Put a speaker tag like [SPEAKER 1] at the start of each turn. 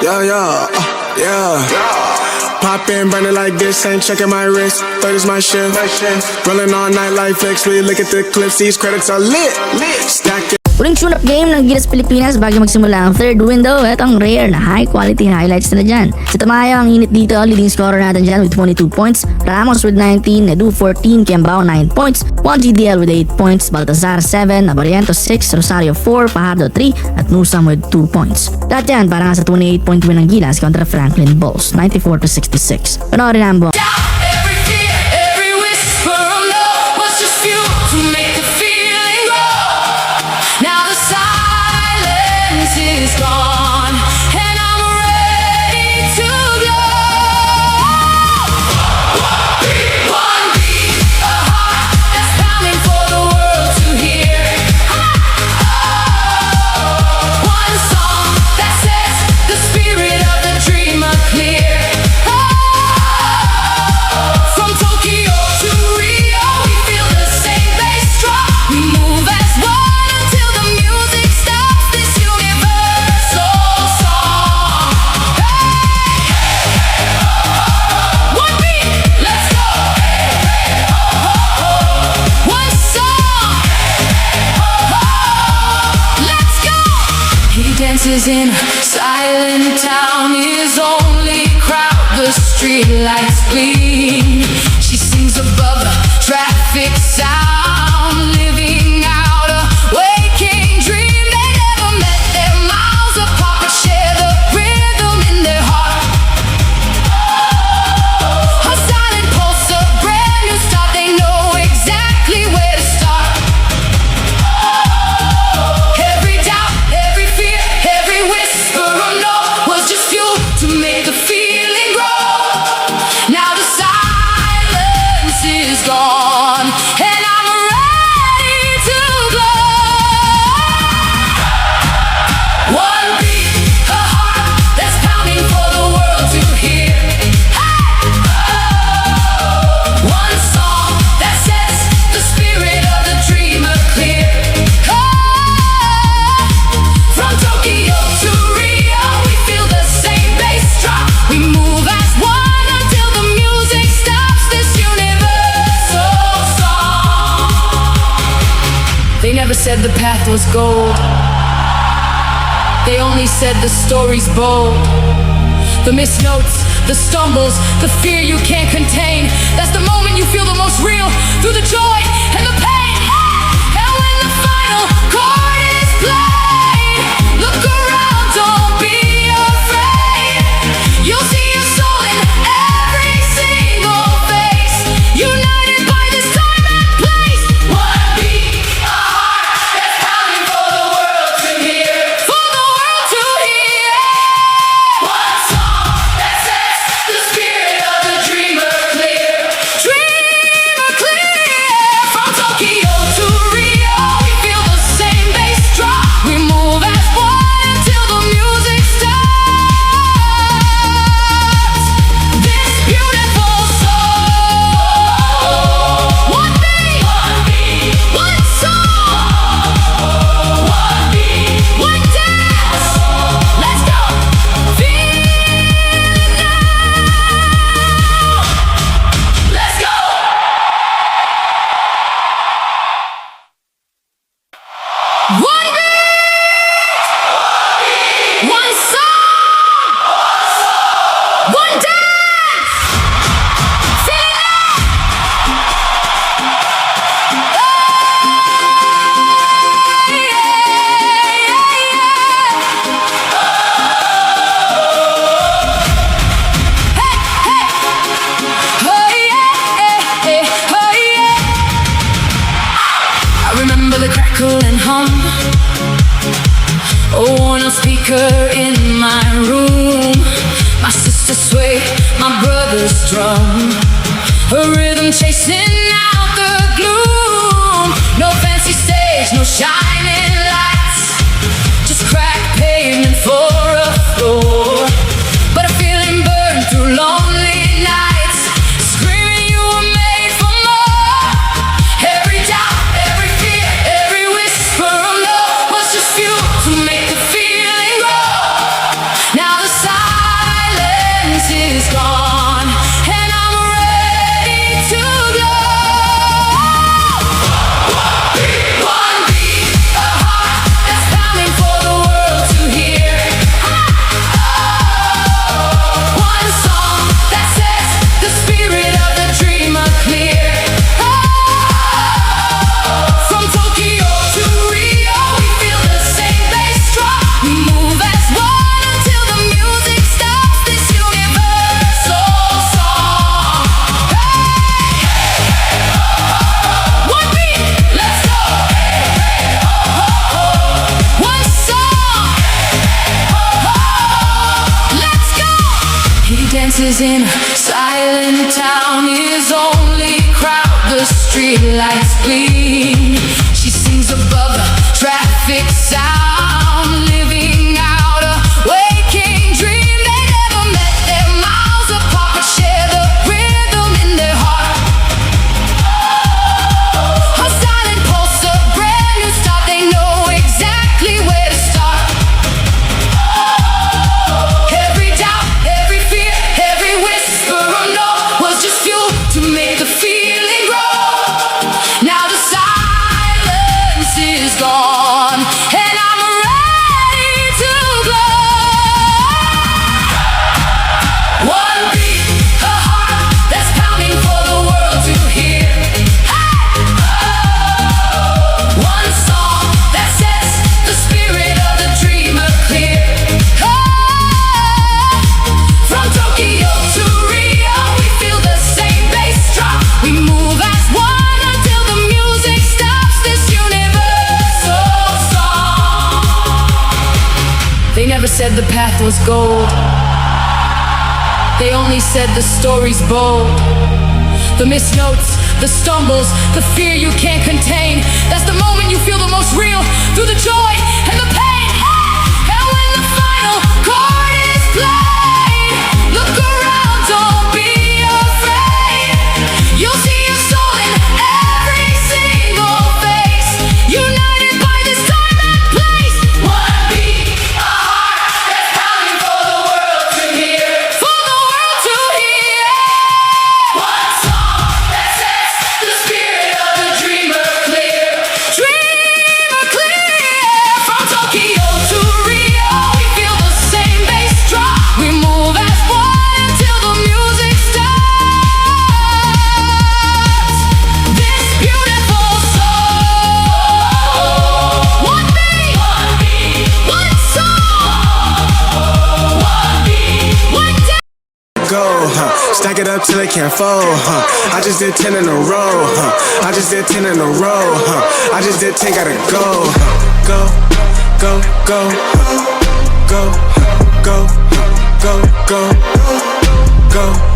[SPEAKER 1] Yeah. Pop in, burn it like this, ain't checking my wrist. Third is my shift. Rolling all night like flex. We look at the clips, these credits are lit. Stack it.
[SPEAKER 2] Uling tune-up game ng Gilas Pilipinas bago magsimula ang third window. Ito ang rare na high quality highlights nila dyan. Si Tamayo ang init dito, leading scorer natin dyan with 22 points. Ramos with 19, Edu 14, Kiambao 9 points, Juan GDL with 8 points, Baltazar 7, Abariento 6, Rosario 4, Pajardo 3, at Nusam with 2 points. Lahat yan para nga sa 28-point win ng Gilas kontra Franklin Bulls, 94-66. Panoorin ang buong.
[SPEAKER 3] Is gone, and I'm ready to go. One beat, a heart that's pounding for the world to hear. One song that sets the spirit of the dreamer clear. From Tokyo to Rio, we feel the same bass drum. We move as one until the music stops. This universe. Dances in a silent town, his only crowd, the streetlights gleam. She sings above the traffic sound, living out a waking dream. They never met, their miles apart, but share the rhythm in their heart. A silent pulse, a brand new start, they know exactly where to start. Every doubt, every fear, every whisper of no was just fuel to make the feeling grow. Now the silence is gone, and I'm ready to go. One beat, a heart that's pounding for the world to hear. One song that sets the spirit of the dreamer clear. From Tokyo to Rio, we feel the same bass drop. We move as one until the music stops. This universal song. They never said the path was gold. They only said the story's bold. The missed notes, the stumbles, the fear you can't contain. That's the moment you feel the most real, through the joy and the pain. And when the final chord is played, look around, don't be afraid. You'll see your soul in every single face, united by this time and place. One beat, a heart that's pounding for the world to hear. For the world to hear. One song that sets the spirit of the dreamer clear. Dreamer clear. From Tokyo to Rio, we feel the same bass drop. We move as one until the music stops. This beautiful soul. One beat, one song. One beat, one dance. Let's go. Feel it now. Let's go. One beat, one song, one dance. Feel it now. Hey, hey. Oh yeah, oh yeah. I remember the crackle and hum. Oh, no speaker in my room. My sister sway, my brother's drum. A rhythm chasing out the gloom. No fancy stage, no shining lights. Just cracked pavement for a floor. But a feeling burned through lonely nights. Screaming you were made for more. Every doubt, every fear, every whisper of no was just fuel to make the feeling grow. Now the silence voices in a silent town. His only crowd, the streetlights gleam. She sings above the traffic sound, living out a waking dream. They never met, they're miles apart, but share the rhythm in their heart. A silent pulse, a brand new start. They know exactly where to start. Every doubt, every fear, every whisper of no was just fuel to make the feeling grow. Now the silence is gone, and I'm ready to glow. One beat, a heart that's pounding for the world to hear. Hey! One song that sets the spirit of the dreamer clear. From Tokyo to Rio, we feel the same bass drop. We move as one until the music stops. This universal song. They never said the path was gold. They only said the story's bold. The missed notes, the stumbles, the fear you can't contain. That's the moment you feel the most real, through the joy and the pain. And when the final chord is played, look around, don't be afraid. You'll see your soul in every single face, united by this time and place. One beat, a heart that's pounding for the world to hear. For the world to hear. One song that sets the spirit of the dreamer clear. Dreamer clear. From Tokyo to Rio, we feel the same bass drop. We move as one until the music stops. This beautiful soul. One beat, one song. One beat, one day.
[SPEAKER 1] Go, stack it up till it can't fold, I just did 10 in a row, I just did 10 in a row, I just did 10, gotta go, go, go, go, go, go, go, go, go.